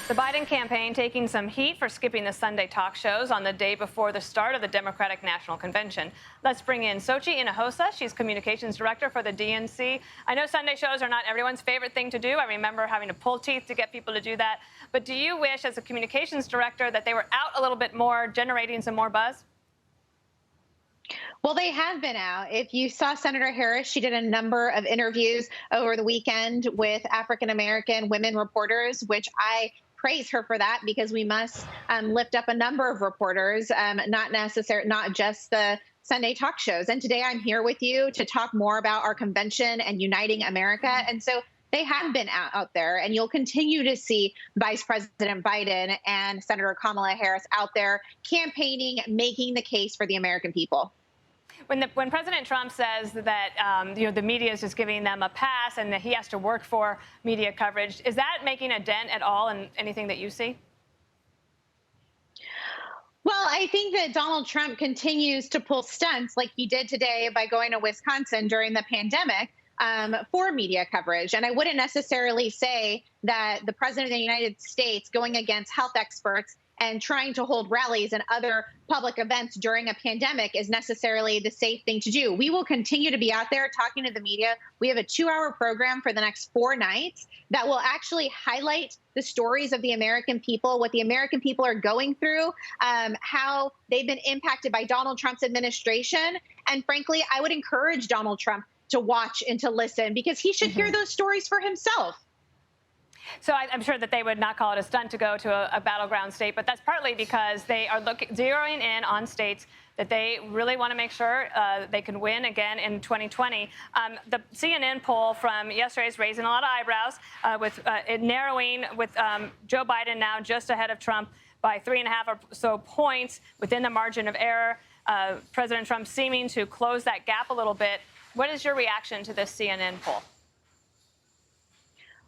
The Biden campaign taking some heat for skipping the Sunday talk shows on the day before the start of the Democratic National Convention. Let's bring in Xochitl Hinojosa. She's communications director for the DNC. I know Sunday shows are not everyone's favorite thing to do. I remember having to pull teeth to get people to do that. But do you wish, as a communications director, that they were out a little bit more, generating some more buzz? Well, they have been out. If you saw Senator Harris, she did a number of interviews over the weekend with African-American women reporters, which I praise her for that, because we must lift up a number of reporters, not just the Sunday talk shows. And today I'm here with you to talk more about our convention and uniting America. And so they have been out there, and you'll continue to see Vice President Biden and Senator Kamala Harris out there campaigning, making the case for the American people. When President Trump says that the media is just giving them a pass and that he has to work for media coverage, is that making a dent at all in anything that you see? Well, I think that Donald Trump continues to pull stunts like he did today by going to Wisconsin during the pandemic for media coverage. And I wouldn't necessarily say that the president of the United States going against health experts and trying to hold rallies and other public events during a pandemic is necessarily the safe thing to do. We will continue to be out there talking to the media. We have a 2-hour program for the next 4 nights that will actually highlight the stories of the American people, what the American people are going through, how they've been impacted by Donald Trump's administration. And frankly, I would encourage Donald Trump to watch and to listen, because he should hear those stories for himself. So I'm sure that they would not call it a stunt to go to a battleground state, but that's partly because they are zeroing in on states that they really want to make sure they can win again in 2020. The CNN poll from yesterday is raising a lot of eyebrows, with it narrowing, with Joe Biden now just ahead of Trump by 3.5 or so points within the margin of error. President Trump seeming to close that gap a little bit. What is your reaction to this CNN poll?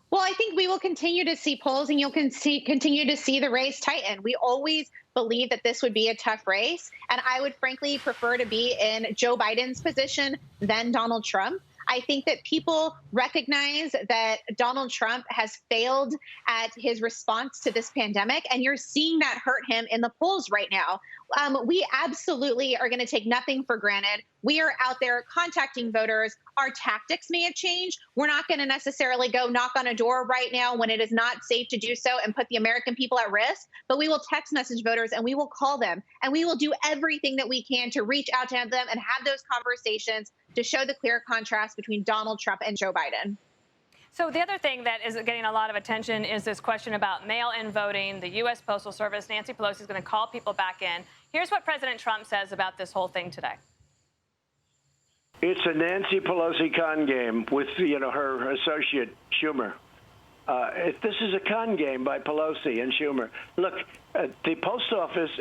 Well, I think we will continue to see polls, and you'll continue to see the race tighten. We always believe that this would be a tough race, and I would frankly prefer to be in Joe Biden's position than Donald Trump. I think that people recognize that Donald Trump has failed at his response to this pandemic, and you're seeing that hurt him in the polls right now. We absolutely are going to take nothing for granted. We are out there contacting voters. Our tactics may have changed. We're not going to necessarily go knock on a door right now when it is not safe to do so and put the American people at risk, but we will text message voters and we will call them, and we will do everything that we can to reach out to them and have those conversations to show the clear contrast between Donald Trump and Joe Biden. So the other thing that is getting a lot of attention is this question about mail-in voting. The U.S. Postal Service, Nancy Pelosi, is going to call people back in. Here's what President Trump says about this whole thing today. It's a Nancy Pelosi con game with, her associate Schumer. This is a con game by Pelosi and Schumer. Look, the post office,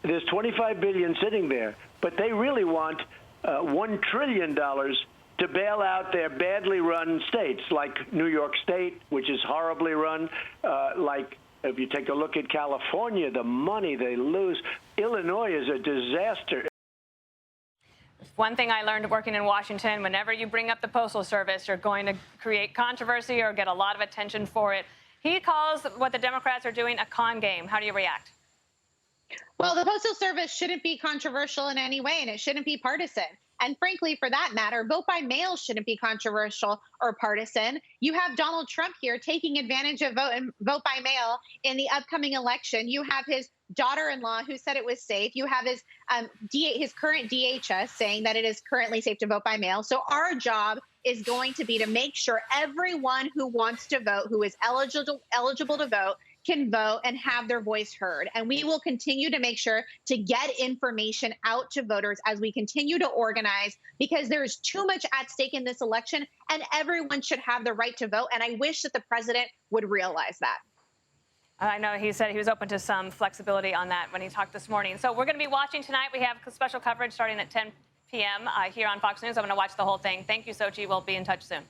there's $25 billion sitting there, but they really want $1 trillion to bail out their badly run states, like New York State, which is horribly run, like if you take a look at California, the money they lose. Illinois is a disaster. One thing I learned working in Washington, whenever you bring up the Postal Service, you're going to create controversy or get a lot of attention for it. He calls what the Democrats are doing a con game. How do you react? Well, the Postal Service shouldn't be controversial in any way, and it shouldn't be partisan. And frankly, for that matter, vote by mail shouldn't be controversial or partisan. You have Donald Trump here taking advantage of vote by mail in the upcoming election. You have his daughter-in-law who said it was safe. You have his current DHS saying that it is currently safe to vote by mail. So our job is going to be to make sure everyone who wants to vote, who is eligible to vote, can vote and have their voice heard. And we will continue to make sure to get information out to voters as we continue to organize, because there is too much at stake in this election, and everyone should have the right to vote. And I wish that the president would realize that. I know he said he was open to some flexibility on that when he talked this morning. So we're going to be watching tonight. We have special coverage starting at 10 p.m. Here on Fox News. I'm going to watch the whole thing. Thank you, Xochitl. We'll be in touch soon.